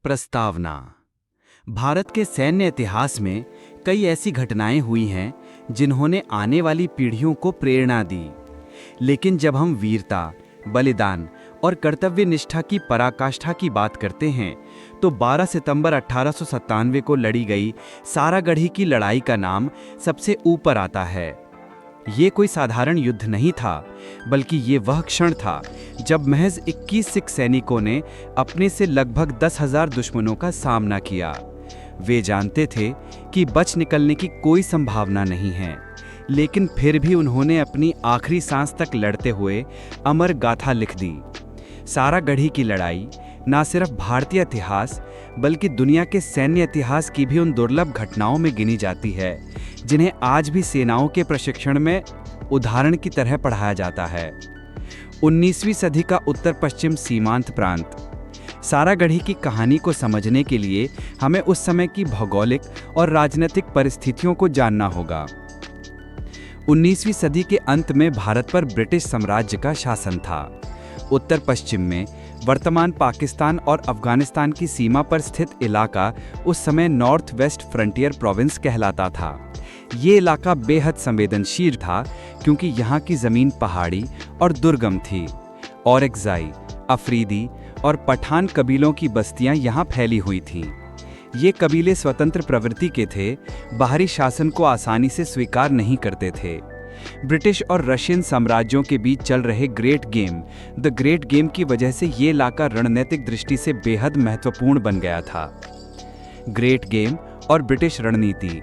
प्रस्तावना। भारत के सैन्य इतिहास में कई ऐसी घटनाएं हुई हैं जिन्होंने आने वाली पीढ़ियों को प्रेरणा दी। लेकिन जब हम वीरता, बलिदान और कर्तव्य निष्ठा की पराकाष्ठा की बात करते हैं तो 12 सितंबर 1897 को लड़ी गई सारागढ़ी की लड़ाई का नाम सबसे ऊपर आता है। ये कोई साधारण युद्ध नहीं था, बल्कि ये वह क्षण था जब महज 21 सिख सैनिकों ने अपने से लगभग 10,000 दुश्मनों का सामना किया। वे जानते थे कि बच निकलने की कोई संभावना नहीं है, लेकिन फिर भी उन्होंने अपनी आखिरी सांस तक लड़ते हुए अमर गाथा लिख दी। सारागढ़ी की लड़ाई न सिर्फ भारतीय इतिहास बल्कि दुनिया के सैन्य इतिहास की भी उन दुर्लभ घटनाओं में गिनी जाती है जिन्हें आज भी सेनाओं के प्रशिक्षण में उदाहरण की तरह पढ़ाया जाता है। 19वीं सदी का उत्तर पश्चिम सीमांत प्रांत। सारागढ़ी की कहानी को समझने के लिए हमें उस समय की भौगोलिक और राजनीतिक परिस्थितियों को जानना होगा। 19वीं सदी के अंत में भारत पर ब्रिटिश साम्राज्य का शासन था। उत्तर पश्चिम में वर्तमान पाकिस्तान और अफगानिस्तान की सीमा पर स्थित इलाका उस समय नॉर्थ वेस्ट फ्रंटियर प्रोविंस कहलाता था। ये इलाका बेहद संवेदनशील था क्योंकि यहाँ की ज़मीन पहाड़ी और दुर्गम थी। औरकज़ाई, अफरीदी और पठान कबीलों की बस्तियाँ यहाँ फैली हुई थीं। ये कबीले स्वतंत्र प्रवृत्ति के थे, बाहरी शासन को आसानी से स्वीकार नहीं करते थे। ब्रिटिश और रशियन साम्राज्यों के बीच चल रहे द ग्रेट गेम की वजह से ये इलाका रणनीतिक दृष्टि से बेहद महत्वपूर्ण बन गया था। ग्रेट गेम और ब्रिटिश रणनीति।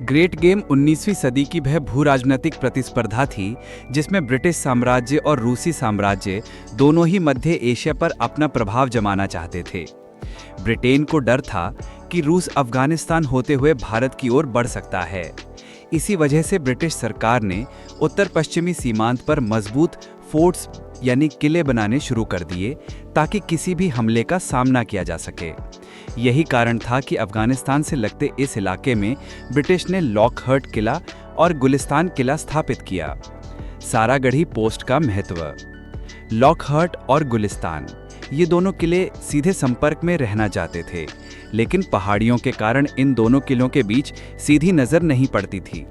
ग्रेट गेम 19वीं सदी की वह भू-राजनीतिक प्रतिस्पर्धा थी जिसमें ब्रिटिश साम्राज्य और रूसी साम्राज्य दोनों ही मध्य एशिया पर अपना प्रभाव जमाना चाहते थे। ब्रिटेन को डर था कि रूस अफगानिस्तान होते हुए भारत की ओर बढ़ सकता है। इसी वजह से ब्रिटिश सरकार ने उत्तर पश्चिमी सीमांत पर मजबूत फोर्ट्स यानी किले बनाने शुरू कर दिए ताकि किसी भी हमले का सामना किया जा सके। यही कारण था कि अफगानिस्तान से लगते इस इलाके में ब्रिटिश ने लॉकहर्ट किला और गुलिस्तान किला स्थापित किया। सारागढ़ी पोस्ट का महत्व। लॉकहर्ट और गुलिस्तान ये दोनों किले सीधे संपर्क में रहना चाहते थे, लेकिन पहाड़ियों के कारण इन दोनों किलों के बीच सीधी नजर नहीं पड़ती थी।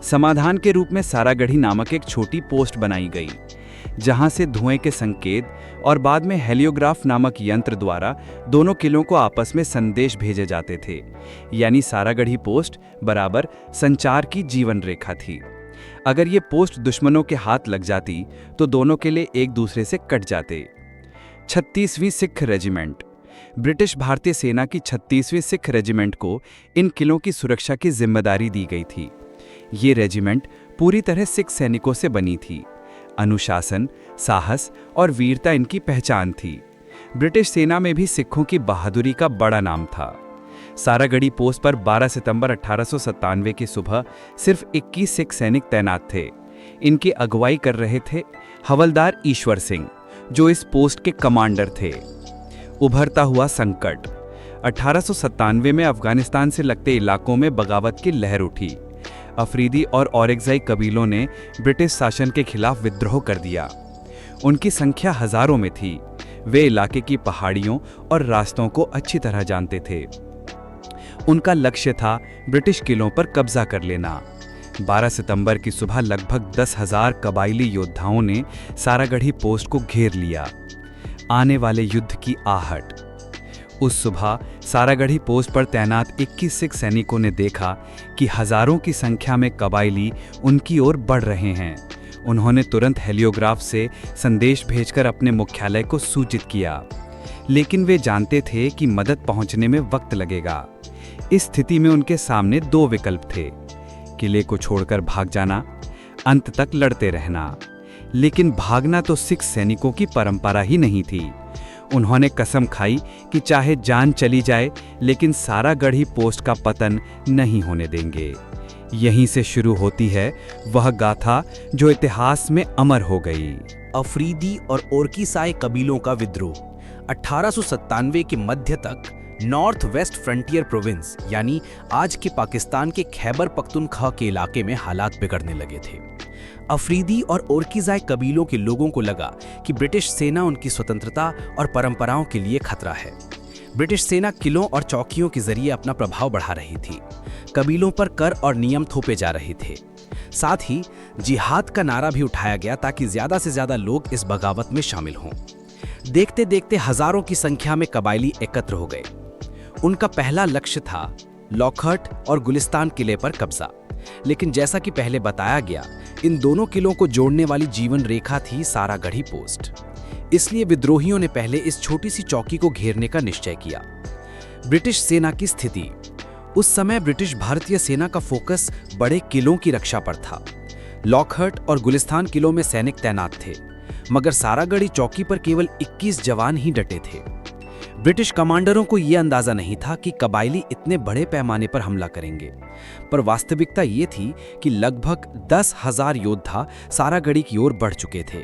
समाधान के रूप में सारागढ़ी नामक एक छोटी पोस्ट बनाई गई, जहां से धुएं के संकेत और बाद में हेलियोग्राफ नामक यंत्र द्वारा दोनों किलों को आपस में संदेश भेजे जाते थे। यानी सारागढ़ी पोस्ट बराबर संचार की जीवन रेखा थी। अगर ये पोस्ट दुश्मनों के हाथ लग जाती तो दोनों किले एक दूसरे से कट जाते। 36वीं सिख रेजिमेंट। ब्रिटिश भारतीय सेना की 36वीं सिख रेजिमेंट को इन किलों की सुरक्षा की जिम्मेदारी दी गई थी। ये रेजिमेंट पूरी तरह सिख सैनिकों से बनी थी। अनुशासन, साहस और वीरता इनकी पहचान थी। ब्रिटिश सेना में भी सिखों की बहादुरी का बड़ा नाम था। सारागढ़ी पोस्ट पर 12 सितंबर 1897 की सुबह सिर्फ 21 सिख सैनिक तैनात थे। इनकी अगुवाई कर रहे थे हवलदार ईश्वर सिंह, जो इस पोस्ट के कमांडर थे। उभरता हुआ संकट। 1897 में अफगानिस्तान से लगते इलाकों में बगावत की लहर उठी। अफरीदी और औरकज़ाई कबीलों ने ब्रिटिश शासन के खिलाफ विद्रोह कर दिया। उनकी संख्या हजारों में थी। वे इलाके की पहाड़ियों और रास्तों को अच्छी तरह जानते थे। उनका लक्ष्य था ब्रिटिश किलों पर कब्जा कर लेना। 12 सितंबर की सुबह लगभग 10,000 कबायली योद्धाओं ने सारागढ़ी पोस्ट को घेर लिया। आने वाले युद्ध की आहट। उस सुबह सारागढ़ी पोस्ट पर तैनात 21 सिख सैनिकों ने देखा कि हजारों की संख्या में कबायली उनकी ओर बढ़ रहे हैं। उन्होंने तुरंत हेलियोग्राफ से संदेश भेजकर अपने मुख्यालय को सूचित किया, लेकिन वे जानते थे कि मदद पहुंचने में वक्त लगेगा। इस स्थिति में उनके सामने दो विकल्प थे: किले को छोड़कर भाग जाना, अंत तक लड़ते रहना। लेकिन भागना तो सिख सैनिकों की परंपरा ही नहीं थी। उन्होंने कसम खाई कि चाहे जान चली जाए लेकिन सारागढ़ी पोस्ट का पतन नहीं होने देंगे। यहीं से शुरू होती है वह गाथा जो इतिहास में अमर हो गई। अफरीदी और ओरकीसाई कबीलों का विद्रोह। 1897 के मध्य तक नॉर्थ वेस्ट फ्रंटियर प्रोविंस यानी आज के पाकिस्तान के खैबर पख्तूनख्वा के इलाके में हालात बिगड़ने लगे थे। अफरीदी और ओरकिज़ाई कबीलों के लोगों को लगा कि ब्रिटिश सेना उनकी स्वतंत्रता और परंपराओं के लिए खतरा है। ब्रिटिश सेना किलों और चौकियों के जरिए अपना प्रभाव बढ़ा रही थी। कबीलों पर कर और नियम थोपे जा रहे थे। साथ ही जिहाद का नारा भी उठाया गया ताकि ज्यादा से ज्यादा लोग इस बगावत में शामिल हों। देखते देखते हजारों की संख्या में कबायली एकत्र हो गए। उनका पहला लक्ष्य था लॉकहार्ट और गुलिस्तान किले पर कब्जा। लेकिन जैसा कि पहले बताया गया, इन दोनों किलों को जोड़ने वाली जीवन रेखा थी सारागढ़ी पोस्ट। इसलिए विद्रोहियों ने पहले इस छोटी सी चौकी को घेरने का निश्चय किया। ब्रिटिश सेना की स्थिति। उस समय ब्रिटिश भारतीय सेना का फोकस बड़े किलों की रक्षा पर था। लॉकहार्ट और गुलिस्तान किलों में सैनिक तैनात थे, मगर सारागढ़ी चौकी पर केवल 21 जवान ही डटे थे। ब्रिटिश कमांडरों को यह अंदाजा नहीं था कि कबायली इतने बड़े पैमाने पर हमला करेंगे, पर वास्तविकता ये थी कि लगभग 10,000 योद्धा सारागढ़ी की ओर बढ़ चुके थे।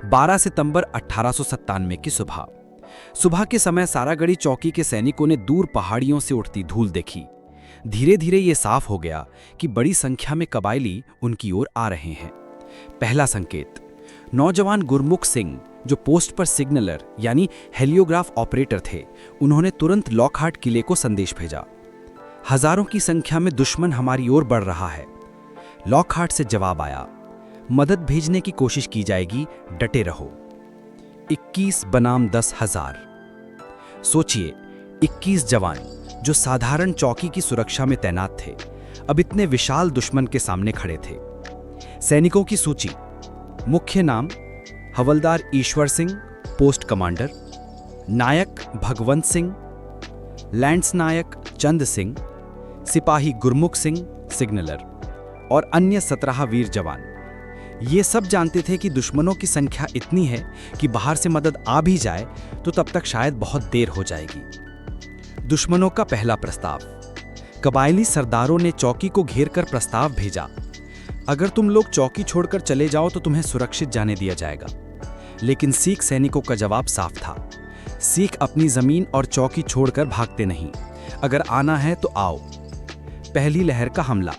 12 सितंबर 1897 की सुबह के समय सारागढ़ी चौकी के सैनिकों ने दूर पहाड़ियों से उठती धूल देखी। धीरे धीरे ये साफ हो गया कि बड़ी संख्या में कबायली उनकी ओर आ रहे हैं। पहला संकेत, नौजवान गुरमुख सिंह, जो पोस्ट पर सिग्नलर यानी हेलियोग्राफ ऑपरेटर थे, उन्होंने तुरंत लॉकहार्ट किले को संदेश भेजा। हजारों की संख्या में दुश्मन हमारी ओर बढ़ रहा है। लॉकहार्ट से जवाब आया, मदद भेजने की कोशिश की जाएगी, डटे रहो। 21 बनाम 10,000। सोचिए, 21 जवान जो साधारण चौकी की सुरक्षा में तैनात थे, अब इतने विशाल दुश्मन के सामने खड़े थे। सैनिकों की सूची। मुख्य नाम हवलदार ईश्वर सिंह, पोस्ट कमांडर, नायक भगवंत सिंह, लैंस नायक चंद सिंह, सिपाही गुरमुख सिंह, सिग्नलर, और अन्य 17 वीर जवान। ये सब जानते थे कि दुश्मनों की संख्या इतनी है कि बाहर से मदद आ भी जाए तो तब तक शायद बहुत देर हो जाएगी। दुश्मनों का पहला प्रस्ताव। कबायली सरदारों ने चौकी को घेरकर प्रस्ताव भेजा, अगर तुम लोग चौकी छोड़कर चले जाओ तो तुम्हें सुरक्षित जाने दिया जाएगा। लेकिन सिख सैनिकों का जवाब साफ था, सिख अपनी जमीन और चौकी छोड़कर भागते नहीं, अगर आना है तो आओ। पहली लहर का हमला।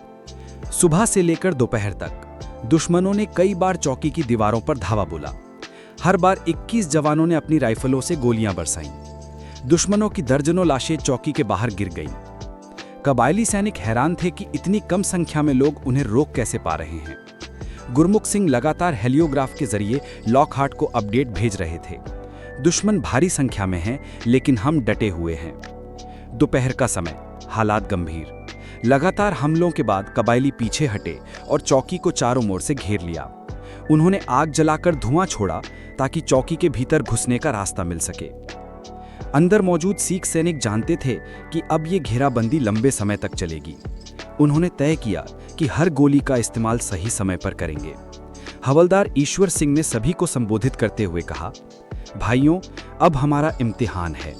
सुबह से लेकर दोपहर तक दुश्मनों ने कई बार चौकी की दीवारों पर धावा बोला। हर बार 21 जवानों ने अपनी राइफलों से गोलियां बरसाईं। दुश्मनों की दर्जनों लाशें चौकी के बाहर गिर गईं। कबायली सैनिक हैरान थे कि इतनी कम संख्या में लोग उन्हें रोक कैसे पा रहे हैं। गुरमुख सिंह लगातार हेलियोग्राफ के जरिए लॉकहार्ट को अपडेट भेज रहे थे, दुश्मन भारी संख्या में है लेकिन हम डटे हुए हैं। दोपहर का समय, हालात गंभीर। लगातार हमलों के बाद कबायली पीछे हटे और चौकी को चारों ओर से घेर लिया। उन्होंने आग जलाकर धुआं छोड़ा ताकि चौकी के भीतर घुसने का रास्ता मिल सके। अंदर मौजूद सिख सैनिक जानते थे कि अब ये घेराबंदी लंबे समय तक चलेगी। उन्होंने तय किया कि हर गोली का इस्तेमाल सही समय पर करेंगे। हवलदार ईश्वर सिंह ने सभी को संबोधित करते हुए कहा, भाइयों, अब हमारा इम्तिहान है।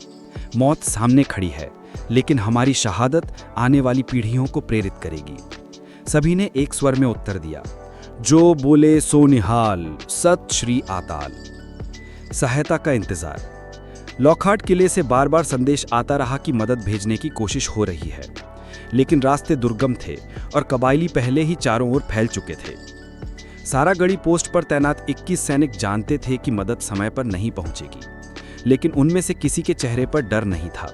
मौत सामने खड़ी है, लेकिन हमारी शहादत आने वाली पीढ़ियों को प्रेरित करेगी। सभी ने एक स्वर में उत्तर दिया, जो बोले सो निहाल, सत श्री आताल। सहायता का इंतजार। लॉकहार्ट किले से बार बार संदेश आता रहा कि मदद भेजने की कोशिश हो रही है, लेकिन रास्ते दुर्गम थे और कबायली पहले ही चारों ओर फैल चुके थे। सारागढ़ी पोस्ट पर तैनात 21 सैनिक जानते थे कि मदद समय पर नहीं पहुंचेगी, लेकिन उनमें से किसी के चेहरे पर डर नहीं था।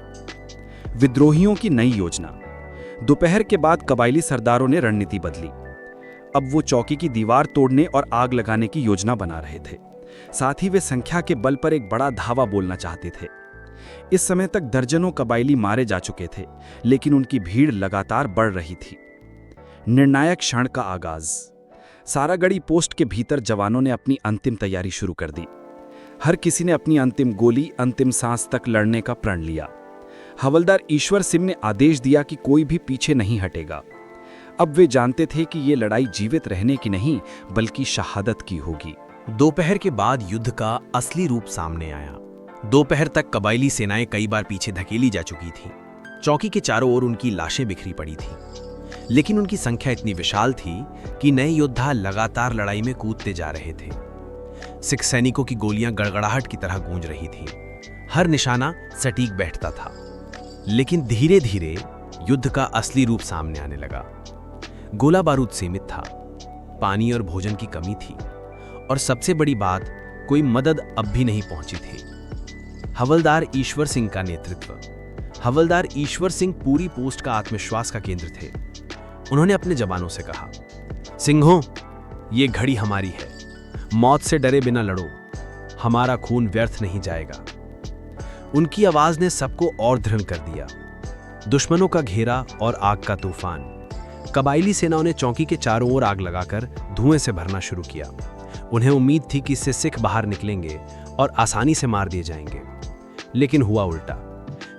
विद्रोहियों की नई योजना। दोपहर के बाद कबायली सरदारों ने रणनीति बदली। अब वो चौकी की दीवार तोड़ने और आग लगाने की योजना बना रहे थे। साथ ही वे संख्या के बल पर एक बड़ा धावा बोलना चाहते थे। इस समय तक दर्जनों कबायली मारे जा चुके थे, लेकिन उनकी भीड़ लगातार बढ़ रही थी। निर्णायक क्षण का आगाज। सारागढ़ी पोस्ट के भीतर जवानों ने अपनी अंतिम तैयारी शुरू कर दी। हर किसी ने अपनी अंतिम गोली, अंतिम सांस तक लड़ने का प्रण लिया। हवलदार ईश्वर सिंह ने आदेश दिया कि कोई भी पीछे नहीं हटेगा। अब वे जानते थे कि ये लड़ाई जीवित रहने की नहीं, बल्कि शहादत की होगी। दोपहर के बाद युद्ध का असली रूप सामने आया। दोपहर तक कबायली सेनाएं कई बार पीछे धकेली जा चुकी थीं। चौकी के चारों ओर उनकी लाशें बिखरी पड़ी थीं, लेकिन उनकी संख्या इतनी विशाल थी कि नए योद्धा लगातार लड़ाई में कूदते जा रहे थे। सिख सैनिकों की गोलियां गड़गड़ाहट की तरह गूंज रही थीं। हर निशाना सटीक बैठता था। लेकिन धीरे धीरे युद्ध का असली रूप सामने आने लगा। गोला बारूद सीमित था। पानी और भोजन की कमी थी, और सबसे बड़ी बात, कोई मदद अब भी नहीं पहुंची थी। हवलदार ईश्वर सिंह का नेतृत्व। हवलदार ईश्वर सिंह पूरी पोस्ट का आत्मविश्वास का केंद्र थे। उन्होंने अपने जवानों से कहा, सिंहों, ये घड़ी हमारी है, मौत से डरे बिना लड़ो, हमारा खून व्यर्थ नहीं जाएगा। उनकी आवाज ने सबको और दृढ़ कर दिया। दुश्मनों का घेरा और आग का तूफान। कबायली सेनाओं ने चौकी के चारों ओर आग लगाकर धुएं से भरना शुरू किया। उन्हें उम्मीद थी कि इससे सिख बाहर निकलेंगे और आसानी से मार दिए जाएंगे, लेकिन हुआ उल्टा।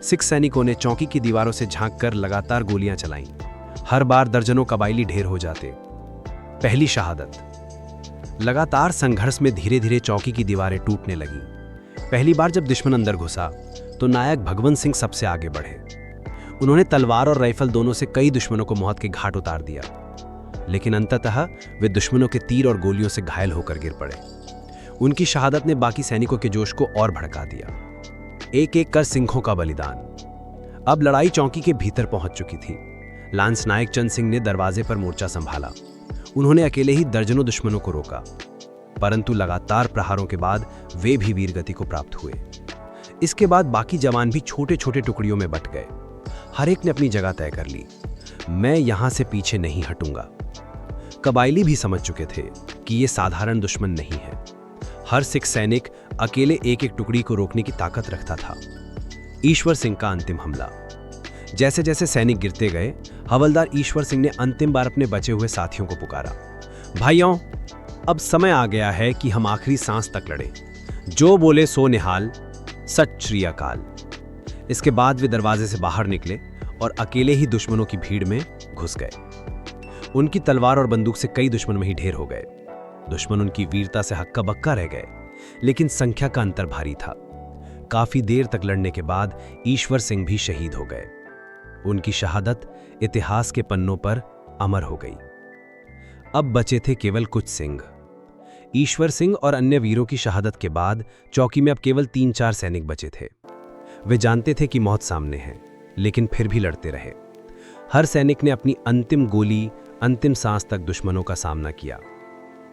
सिख सैनिकों ने चौकी की दीवारों से झांककर लगातार गोलियां चलाईं। हर बार दर्जनों कबायली ढेर हो जाते। पहली शहादत। लगातार संघर्ष में धीरे धीरे चौकी की दीवारें टूटने लगीं। पहली बार जब दुश्मन अंदर घुसा तो नायक भगवंत सिंह सबसे आगे बढ़े। उन्होंने तलवार और राइफल दोनों से कई दुश्मनों को मौत के घाट उतार दिया, लेकिन अंततः वे दुश्मनों के तीर और गोलियों से घायल होकर गिर पड़े। उनकी शहादत ने बाकी सैनिकों के जोश को और भड़का दिया। एक एक कर सिंहों का बलिदान। अब लड़ाई चौकी के भीतर पहुंच चुकी थी। लांस नायक चंद सिंह ने दरवाजे पर मोर्चा संभाला। उन्होंने अकेले ही दर्जनों दुश्मनों को रोका, परंतु लगातार प्रहारों के बाद वे भी वीरगति को प्राप्त हुए। इसके बाद बाकी जवान भी छोटे छोटे टुकड़ियों में बंट गए। हर एक ने अपनी जगह तय कर ली। मैं यहां से पीछे नहीं हटूंगा। कबायली भी समझ चुके थे कि ये साधारण दुश्मन नहीं है। हर सिख सैनिक अकेले एक एक टुकड़ी को रोकने की ताकत रखता था। ईश्वर सिंह का अंतिम हमला। जैसे जैसे सैनिक गिरते गए, हवलदार ईश्वर सिंह ने अंतिम बार अपने बचे हुए साथियों को पुकारा, भाइयों, अब समय आ गया है कि हम आखिरी सांस तक लड़े। जो बोले सो निहाल, सत श्री अकाल। इसके बाद वे दरवाजे से बाहर निकले और अकेले ही दुश्मनों की भीड़ में घुस गए। उनकी तलवार और बंदूक से कई दुश्मन वहीं ढेर हो गए। दुश्मन उनकी वीरता से हक्का बक्का रह गए, लेकिन संख्या का अंतर भारी था। काफी देर तक लड़ने के बाद ईश्वर सिंह भी शहीद हो गए। उनकी शहादत इतिहास के पन्नों पर अमर हो गई। अब बचे थे केवल कुछ सिंह। ईश्वर सिंह और अन्य वीरों की शहादत के बाद चौकी में अब केवल 3-4 सैनिक बचे थे। वे जानते थे कि मौत सामने है, लेकिन फिर भी लड़ते रहे। हर सैनिक ने अपनी अंतिम गोली, अंतिम सांस तक दुश्मनों का सामना किया।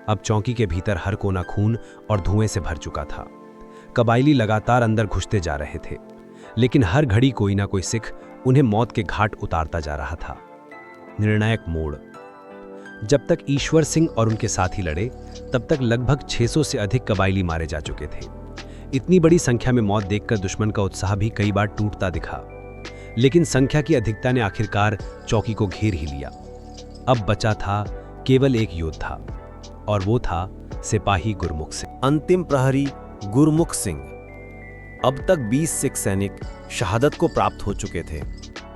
अब चौकी के भीतर हर कोना खून और धुएं से भर चुका था। कबायली लगातार अंदर घुसते जा रहे थे, लेकिन हर घड़ी कोई ना कोई सिख उन्हें मौत के घाट उतारता जा रहा था। निर्णायक मोड़। जब तक ईश्वर सिंह और उनके साथी लड़े, तब तक लगभग 600 से अधिक कबायली मारे जा चुके थे। इतनी बड़ी संख्या में मौत देखकर दुश्मन का उत्साह भी कई बार टूटता दिखा, लेकिन संख्या की अधिकता ने आखिरकार चौकी को घेर ही लिया। अब बचा था केवल एक योद्धा, और वो था सिपाही गुरमुख सिंह। अंतिम प्रहरी गुरमुख सिंह। अब तक 20 सिख सैनिक शहादत को प्राप्त हो चुके थे।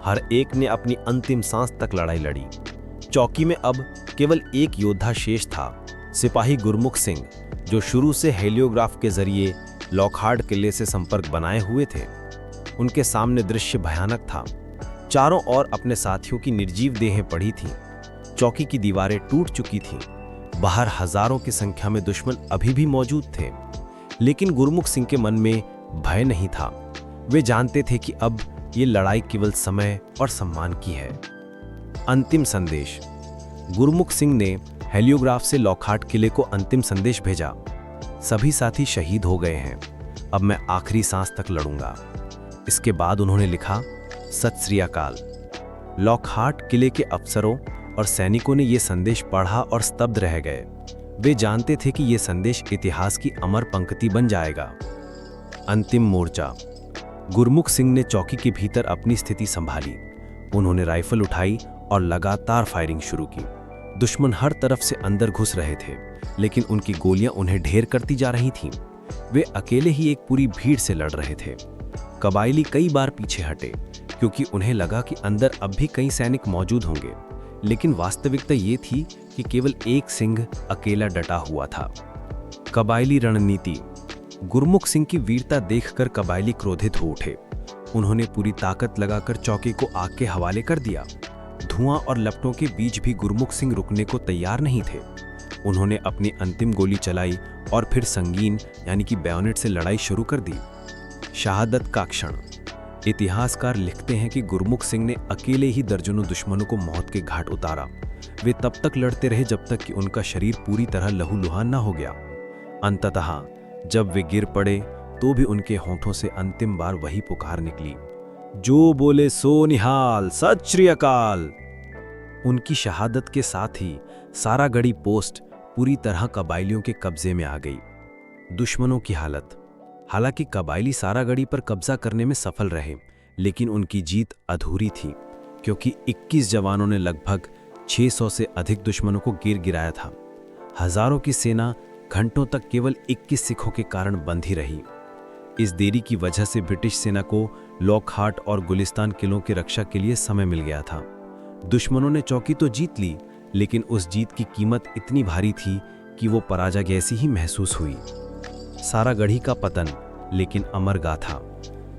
हर एक ने अपनी अंतिम सांस तक लड़ाई लड़ी। चौकी में अब केवल एक योद्धा शेष था, सिपाही गुरमुख सिंह, जो शुरू से हेलियोग्राफ के जरिए लॉकहार्ट किले से संपर्क बनाए हुए थे। उनके सामने दृश्य भयानक था। चारों ओर अपने साथियों की निर्जीव देहें पड़ी थीं। चौकी की दीवारें टूट चुकी थीं। बाहर हजारों की संख्या में दुश्मन अभी भी मौजूद थे, लेकिन गुरमुख सिंह के मन में भय नहीं था। वे जानते थे कि अब ये लड़ाई केवल समय और सम्मान की है। अंतिम संदेश। गुरमुख सिंह ने हेलियोग्राफ से लॉकहार्ट किले को अंतिम संदेश भेजा, सभी साथी शहीद हो गए हैं, अब मैं आखिरी सांस तक लड़ूंगा। इसके बाद उन्होंने लिखा, सत श्री अकाल। लॉकहार्ट किले के अफसरों और सैनिकों ने यह संदेश पढ़ा और स्तब्ध रह गए। वे जानते थे कि यह संदेश इतिहास की अमर पंक्ति बन जाएगा। अंतिम मोर्चा। गुरमुख सिंह ने चौकी के भीतर अपनी स्थिति संभाली। उन्होंने राइफल उठाई और लगातार फायरिंग शुरू की। दुश्मन हर तरफ से अंदर घुस रहे थे, लेकिन उनकी गोलियां उन्हें ढेर करती जा रही थीं। वे अकेले ही एक पूरी भीड़ से लड़ रहे थे। कबायली कई बार पीछे हटे, क्योंकि उन्हें लगा कि अंदर अब भी कई सैनिक मौजूद होंगे, लेकिन वास्तविकता ये थी कि केवल एक सिंह अकेला डटा हुआ था। कबायली रणनीति। गुरमुख सिंह की वीरता देखकर कबायली क्रोधित हो उठे। उन्होंने पूरी ताकत लगाकर चौकी को आग के हवाले कर दिया। धुआं और लपटों के बीच भी गुरमुख सिंह रुकने को तैयार नहीं थे। उन्होंने अपनी अंतिम गोली चलाई और फिर संगीन यानी कि बैयोनेट से लड़ाई शुरू कर दी। शहादत का क्षण। इतिहासकार लिखते हैं कि गुरमुख सिंह ने अकेले ही दर्जनों दुश्मनों को मौत के घाट उतारा। वे तब तक लड़ते रहे जब तक कि उनका शरीर पूरी तरह लहूलुहान न हो गया। अंततः जब वे गिर पड़े तो भी उनके होठों से अंतिम बार वही पुकार निकली, जो बोले सो निहाल, सत श्री अकाल। उनकी शहादत के साथ ही सारागढ़ी पोस्ट पूरी तरह कबायलियों के कब्जे में आ गई। दुश्मनों की हालत। हालांकि कबायली सारागढ़ी पर कब्जा करने में सफल रहे, लेकिन उनकी जीत अधूरी थी, क्योंकि 21 जवानों ने लगभग 600 से अधिक दुश्मनों को गिराया था। हजारों की सेना घंटों तक केवल 21 सिखों के कारण बंधी रही। इस देरी की वजह से ब्रिटिश सेना को लॉकहार्ट और गुलिस्तान किलों की रक्षा के लिए समय मिल गया था। दुश्मनों ने चौकी तो जीत ली, लेकिन उस जीत की कीमत इतनी भारी थी कि वो पराजय जैसी ही महसूस हुई। सारागढ़ी का पतन, लेकिन अमर गाथा।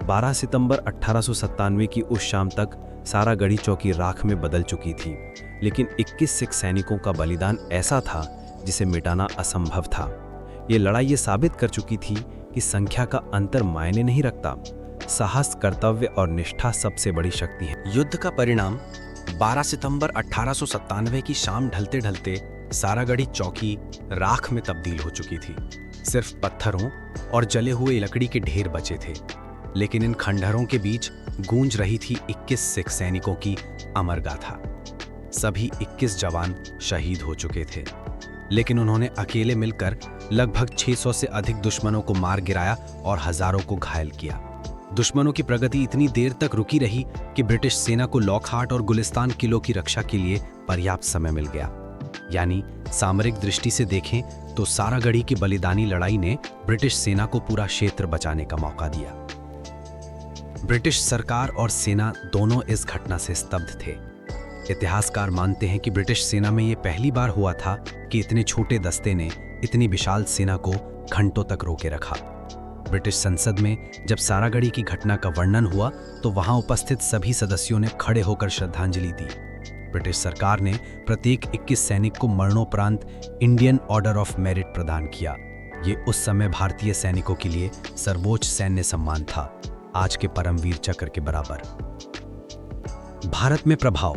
12 सितंबर 1897 की उस शाम तक सारागढ़ी चौकी राख में बदल चुकी थी, लेकिन 21 सिख सैनिकों का बलिदान ऐसा था जिसे मिटाना असंभव था। ये लड़ाई ये साबित कर चुकी थी कि संख्या का अंतर मायने नहीं रखता, साहस, कर्तव्य और निष्ठा सबसे बड़ी शक्ति है। युद्ध का परिणाम 12 सितंबर 1897 की शाम ढलते ढलते सारागढ़ी चौकी राख में तब्दील हो चुकी थी। सिर्फ पत्थरों और जले हुए लकड़ी के ढेर बचे थे, लेकिन इन खंडहरों के बीच गूंज रही थी 21 सिख सैनिकों की अमर गाथा। सभी 21 जवान शहीद हो चुके थे, लेकिन उन्होंने अकेले मिलकर लगभग 600 से अधिक दुश्मनों को मार गिराया और हजारों को घायल किया। दुश्मनों की प्रगति इतनी देर तक रुकी रही कि ब्रिटिश सेना को लॉकहार्ट और गुलिस्तान किलों की रक्षा के लिए पर्याप्त समय मिल गया। यानी सामरिक दृष्टि से देखें तो सारागढ़ी की बलिदानी लड़ाई ने ब्रिटिश सेना को पूरा क्षेत्र बचाने का मौका दिया। ब्रिटिश सरकार और सेना दोनों इस घटना से स्तब्ध थे। इतिहासकार मानते हैं कि ब्रिटिश सेना में यह पहली बार हुआ था कि इतने छोटे दस्ते ने इतनी विशाल सेना को घंटों तक रोके रखा। ब्रिटिश संसद में जब सारागढ़ी की घटना का वर्णन हुआ तो वहां उपस्थित सभी सदस्यों ने खड़े होकर श्रद्धांजलि दी। ब्रिटिश सरकार ने प्रत्येक 21 सैनिक को मरणोपरांत इंडियन ऑर्डर ऑफ मेरिट प्रदान किया। ये उस समय भारतीय सैनिकों के लिए सर्वोच्च सैन्य सम्मान था, आज के परमवीर चक्र के बराबर। भारत में प्रभाव।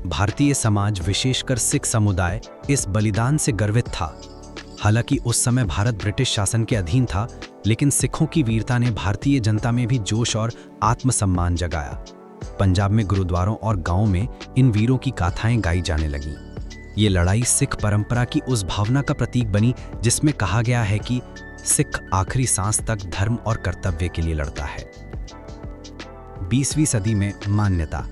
भारतीय समाज, विशेषकर सिख समुदाय, इस बलिदान से गर्वित था। हालांकि उस समय भारत ब्रिटिश शासन के अधीन था, लेकिन सिखों की वीरता ने भारतीय जनता में भी जोश और आत्मसम्मान जगाया। पंजाब में गुरुद्वारों और गांवों में इन वीरों की गाथाएं गाई जाने लगीं। ये लड़ाई सिख परंपरा की उस भावना का प्रतीक बनी जिसमें कहा गया है कि सिख आखिरी सांस तक धर्म और कर्तव्य के लिए लड़ता है। 20वीं सदी में मान्यता।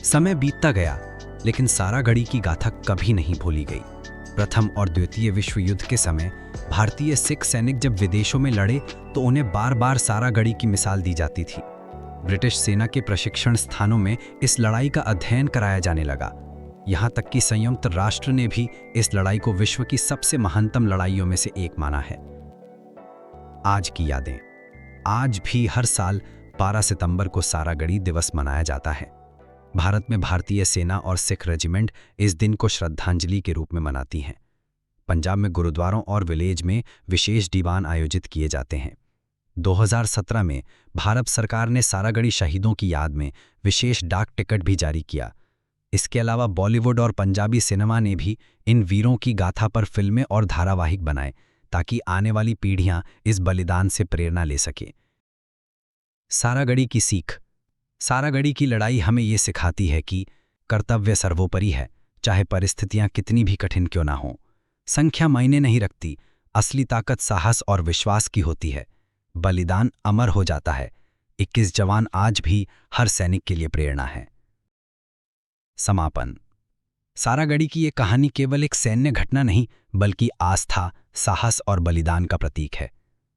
समय बीतता गया, लेकिन सारागढ़ी की गाथा कभी नहीं भूली गई। प्रथम और द्वितीय विश्व युद्ध के समय भारतीय सिख सैनिक जब विदेशों में लड़े तो उन्हें बार बार सारागढ़ी की मिसाल दी जाती थी। ब्रिटिश सेना के प्रशिक्षण स्थानों में इस लड़ाई का अध्ययन कराया जाने लगा। यहाँ तक कि संयुक्त राष्ट्र ने भी इस लड़ाई को विश्व की सबसे महानतम लड़ाइयों में से एक माना है। आज की यादें। आज भी हर साल 12 सितंबर को सारागढ़ी दिवस मनाया जाता है। भारत में भारतीय सेना और सिख रेजिमेंट इस दिन को श्रद्धांजलि के रूप में मनाती हैं। पंजाब में गुरुद्वारों और विलेज में विशेष दीवान आयोजित किए जाते हैं। 2017 में भारत सरकार ने सारागढ़ी शहीदों की याद में विशेष डाक टिकट भी जारी किया। इसके अलावा बॉलीवुड और पंजाबी सिनेमा ने भी इन वीरों की गाथा पर फिल्में और धारावाहिक बनाए ताकि आने वाली पीढ़ियां इस बलिदान से प्रेरणा ले सके। सारागढ़ी की सीख। सारागढ़ी की लड़ाई हमें ये सिखाती है कि कर्तव्य सर्वोपरि है, चाहे परिस्थितियां कितनी भी कठिन क्यों ना हों। संख्या मायने नहीं रखती, असली ताकत साहस और विश्वास की होती है। बलिदान अमर हो जाता है। 21 जवान आज भी हर सैनिक के लिए प्रेरणा है। समापन। सारागढ़ी की ये कहानी केवल एक सैन्य घटना नहीं, बल्कि आस्था, साहस और बलिदान का प्रतीक है।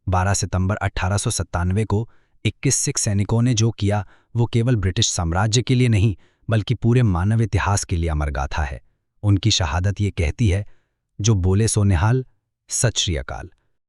12 सितंबर 1897 को 21 सिख सैनिकों ने जो किया वो केवल ब्रिटिश साम्राज्य के लिए नहीं, बल्कि पूरे मानव इतिहास के लिए अमर गाथा है। उनकी शहादत ये कहती है, जो बोले सो निहाल, सत श्री अकाल।